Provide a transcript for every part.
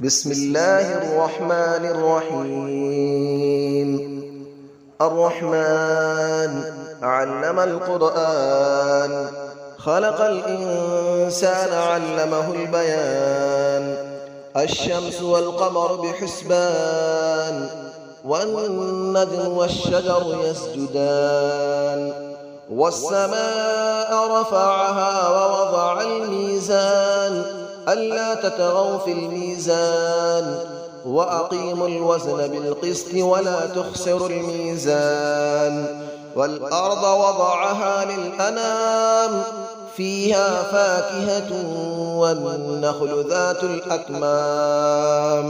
بسم الله الرحمن الرحيم. الرحمن علم القرآن، خلق الإنسان علمه البيان. الشمس والقمر بحسبان، والنجم والشجر يسجدان. والسماء رفعها ووضع الميزان، ألا تطغوا في الميزان، وأقيموا الوزن بالقسط ولا تخسروا الميزان. والأرض وضعها للأنام، فيها فاكهة والنخل ذات الأكمام.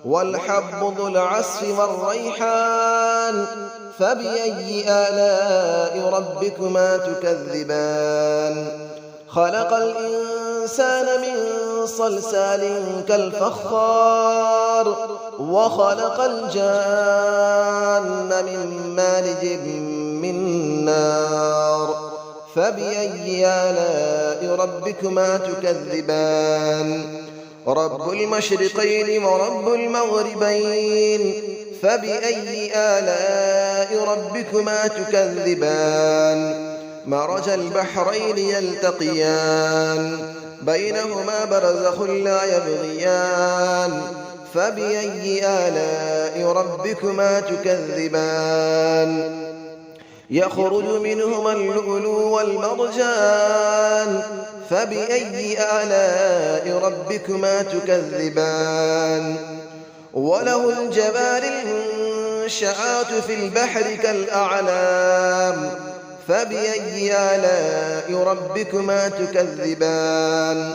والحب ذو العصف والريحان، فبأي آلاء ربكما تكذبان. خلق الإنسان من صلصال كالفخار، وخلق الجان من مارج من نار. فبأي آلاء ربكما تكذبان. رب المشرقين ورب المغربين، فبأي آلاء ربكما تكذبان. مرج البحرين يلتقيان، بينهما برزخ لا يبغيان. فبأي آلاء ربكما تكذبان. يخرج منهما اللؤلؤ والمرجان، فبأي آلاء ربكما تكذبان. وله الجوار المنشآت في البحر كالأعلام، فبأي آلاء ربكما تكذبان.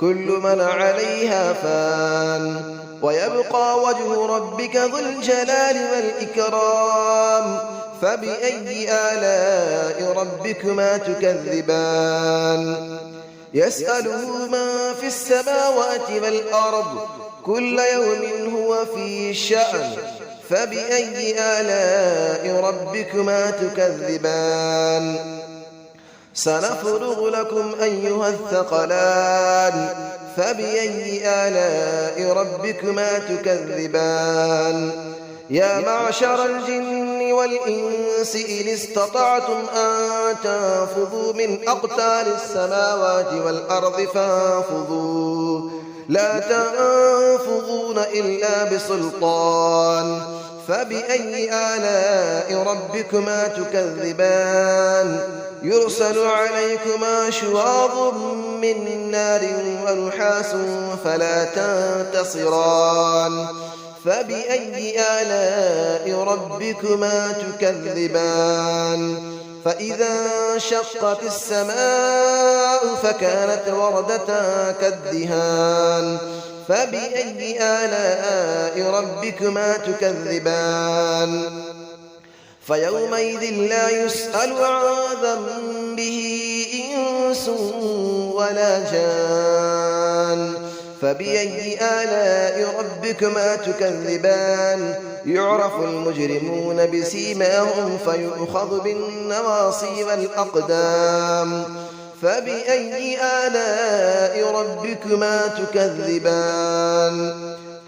كل من عليها فان، ويبقى وجه ربك ذو الجلال والإكرام. فبأي آلاء ربكما تكذبان. يسأله من في السماوات والأرض، كل يوم هو في شأن. فبأي آلاء ربكما تكذبان. سنفرغ لكم أيها الثقلان، فبأي آلاء ربكما تكذبان. يا معشر الجن والإنس إن استطعتم أن تنفذوا من أقطار السماوات والأرض فانفذوا، لا تنفذون إلا بسلطان. فبأي آلاء ربكما تكذبان. يرسل عليكما شواظ من نار ونحاس فلا تنتصران. فبأي آلاء ربكما تكذبان. فإذا انشقت السماء فكانت وردة كالدهان. فبأي آلاء ربكما تكذبان. فيومئذ لا يسأل عن ذنبه إنس ولا جان. فبأي آلاء ربكما تكذبان. يعرف المجرمون بسيماهم فيؤخذ بالنواصي والأقدام. فبأي آلاء ربكما تكذبان.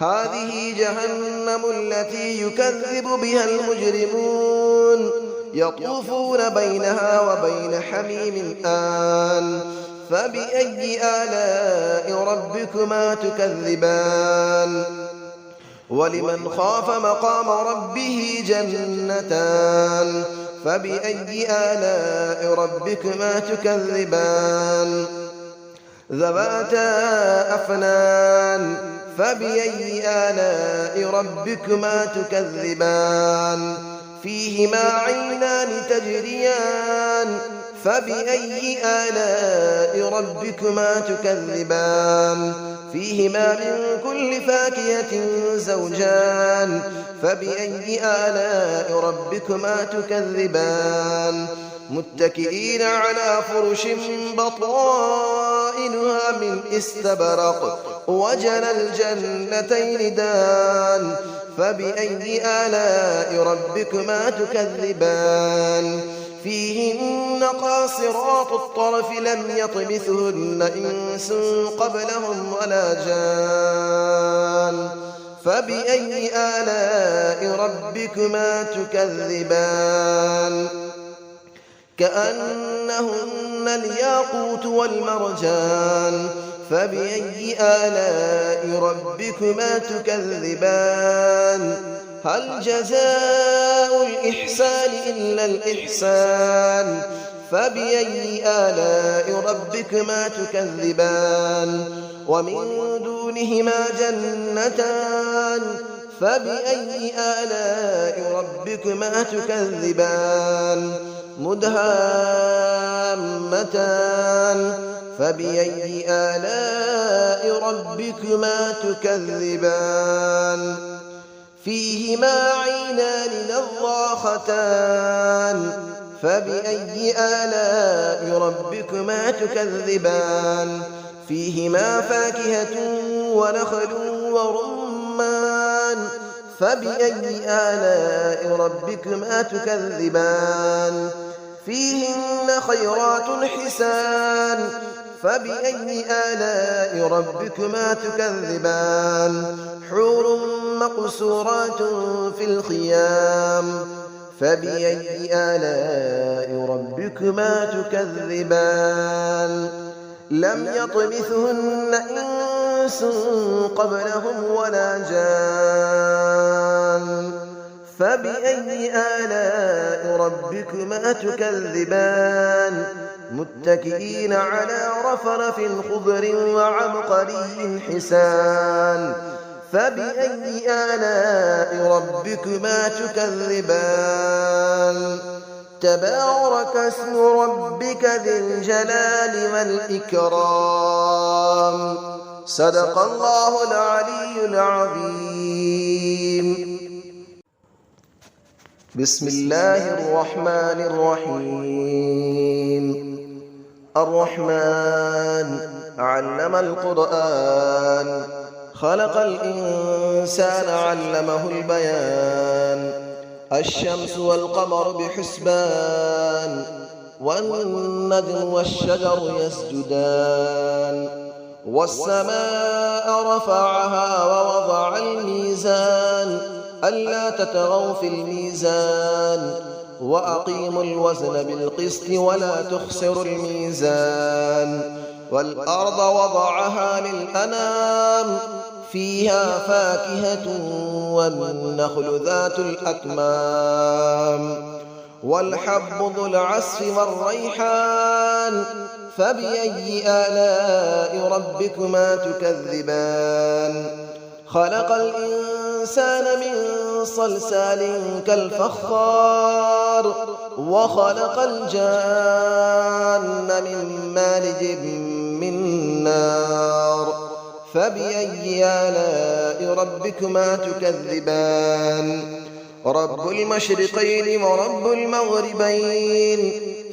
هذه جهنم التي يكذب بها المجرمون، يطوفون بينها وبين حميم آن. فبأي آلاء ربكما تكذبان. ولمن خاف مقام ربه جنتان. فبأي آلاء ربكما تكذبان. ذواتا أفنان. فبأي آلاء ربكما تكذبان. فيهما عينان تجريان. فبأي آلاء ربكما تكذبان. فيهما من كل فاكهة زوجان. فبأي آلاء ربكما تكذبان. متكئين على فرش بطائنها من استبرق، وجنى الجنتين دان. فبأي آلاء ربكما تكذبان. فيهن قاصرات الطرف لم يطمثهن إنس قبلهم ولا جان. فبأي آلاء ربكما تكذبان كأنهن الياقوت والمرجان فبأي آلاء ربكما تكذبان هل جزاء الإحسان إلا الإحسان فبأي آلاء ربكما تكذبان ومن دونهما جنتان فبأي آلاء ربكما تكذبان مدهامتان فبأي آلاء ربكما تكذبان فيهما عينان نضاختان فبأي آلاء ربكما تكذبان فيهما فاكهة ونخل ورمان فبأي آلاء ربكما تكذبان فيهن خيرات حسان فبأي آلاء ربكما تكذبان حور مقصورات في الخيام فبأي آلاء ربكما تكذبان لم يطمثهن إنس قبلهم ولا جان فبأي آلاء ربكما تكذبان متكئين على رفرف خضر وعبقري حسان فبأي آلاء ربكما تكذبان تبارك اسم ربك ذي الجلال والإكرام صدق الله العلي العظيم بسم الله الرحمن الرحيم الرحمن علم القرآن خلق الإنسان علمه البيان الشمس والقمر بحسبان والنجم والشجر يسجدان والسماء رفعها ووضع الميزان ألا تطغوا في الميزان وأقيموا الوزن بالقسط ولا تخسروا الميزان والأرض وضعها للأنام فيها فاكهة والنخل ذات الأكمام والحب ذو العصف والريحان فبأي آلاء ربكما تكذبان خلق الإنسان من صلصال كالفخار وخلق الجان من مارج من نار فبأي آلاء ربكما تكذبان رب المشرقين ورب المغربين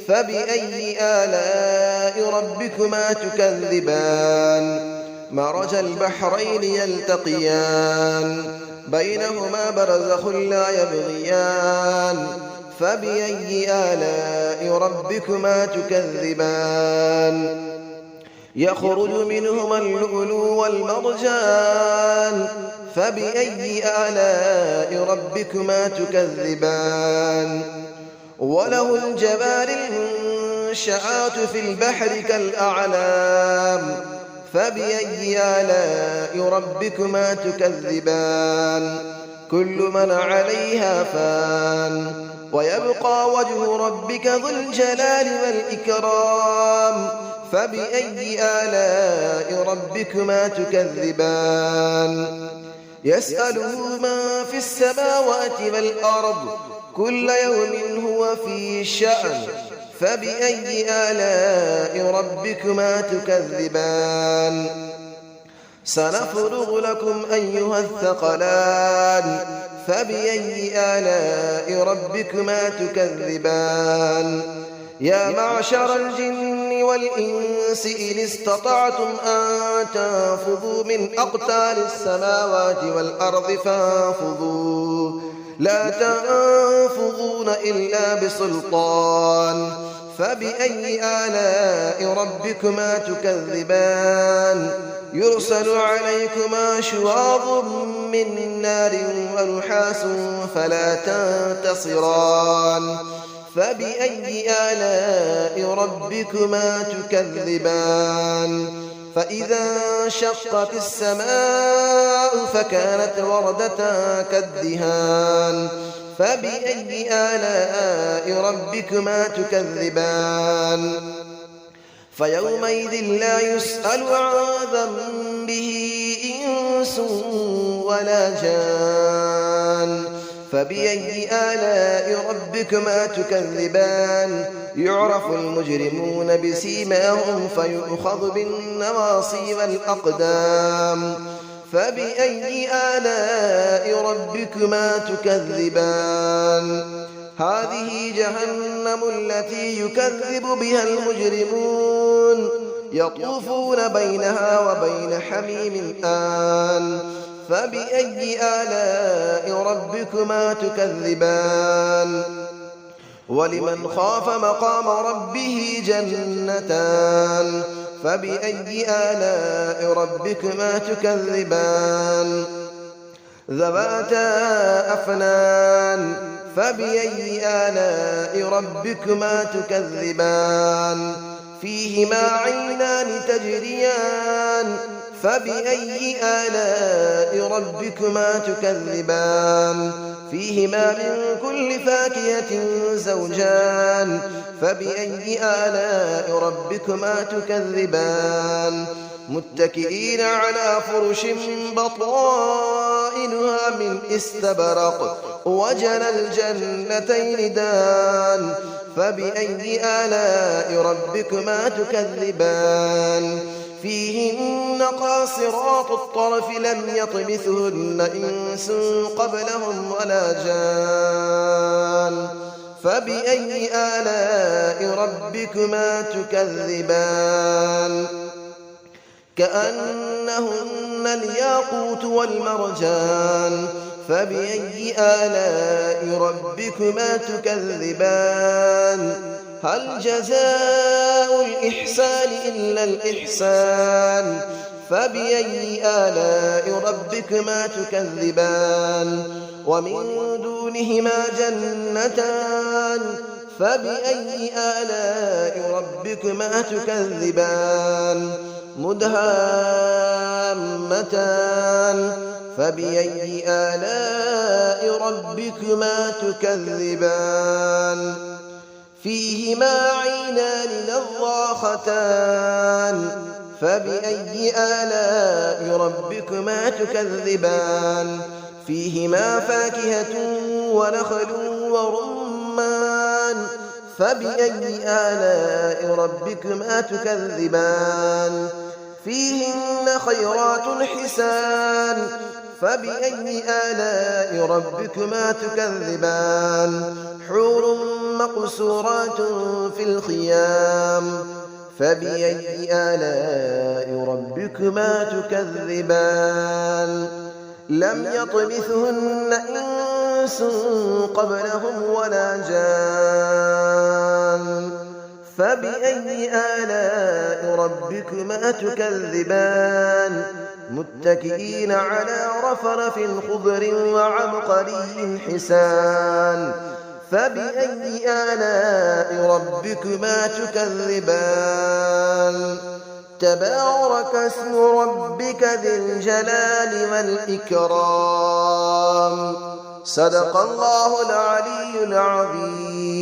فبأي آلاء ربكما تكذبان مرج البحرين يلتقيان بينهما برزخ لا يبغيان فبأي آلاء ربكما تكذبان يخرج منهما اللؤلؤ والمرجان فبأي آلاء ربكما تكذبان وله الجبال المنشآت في البحر كالأعلام فبأي آلاء ربكما تكذبان كل من عليها فان ويبقى وجه ربك ذو الجلال والإكرام فبأي آلاء ربكما تكذبان يسأله من في السماوات والأرض كل يوم هو في شأن فبأي آلاء ربكما تكذبان سنفرغ لكم أيها الثقلان فبأي آلاء ربكما تكذبان يا معشر الجن والإنس إن استطعتم أن تنفذوا من أقطار السماوات والأرض فانفذوا لا تنفذون إلا بسلطان فبأي آلاء ربكما تكذبان يرسل عليكما شواظ من نار ونحاس فلا تنتصران فبأي آلاء ربكما تكذبان فإذا انشقت السماء فكانت وردة كالدهان فبأي آلاء ربكما تكذبان فيومئذ لا يسأل عن ذنبه إنس ولا جان فبأي آلاء ربكما تكذبان يعرف المجرمون بسيماهم فيؤخذ بالنواصي والأقدام فبأي آلاء ربكما تكذبان هذه جهنم التي يكذب بها المجرمون يطوفون بينها وبين حميم آن فبأي آلاء ربكما تكذبان ولمن خاف مقام ربه جنتان فبأي آلاء ربكما تكذبان ذواتا أفنان فبأي آلاء ربكما تكذبان فيهما عينان تجريان فبأي آلاء ربكما تكذبان فيهما من كل فاكهة زوجان فبأي آلاء ربكما تكذبان متكئين على فرش بطائنها من استبرق وجنى الجنتين دان فبأي آلاء ربكما تكذبان فيهن قاصرات الطرف لم يطمثهن إنس قبلهم ولا جان فبأي آلاء ربكما تكذبان كأنهن الياقوت والمرجان فبأي آلاء ربكما تكذبان هل جزاء الإحسان إلا الإحسان فبأي آلاء ربكما تكذبان ومن دونهما جنتان فبأي آلاء ربكما تكذبان مدهامتان فبأي آلاء ربكما تكذبان فيهما عينان نضاختان فبأي آلاء ربكما تكذبان فيهما فاكهة ونخل ورمان فبأي آلاء ربكما تكذبان فيهن خيرات حسان فبأي آلاء ربكما تكذبان حور مقصورات في الخيام فبأي آلاء ربكما تكذبان لم يطمثهن إنس قبلهم ولا جان فبأي آلاء ربكما تكذبان متكئين على رفرف خضر وعبقري حسان فبأي آلاء ربكما تكذبان تبارك اسم ربك ذي الجلال والإكرام صدق الله العلي العظيم.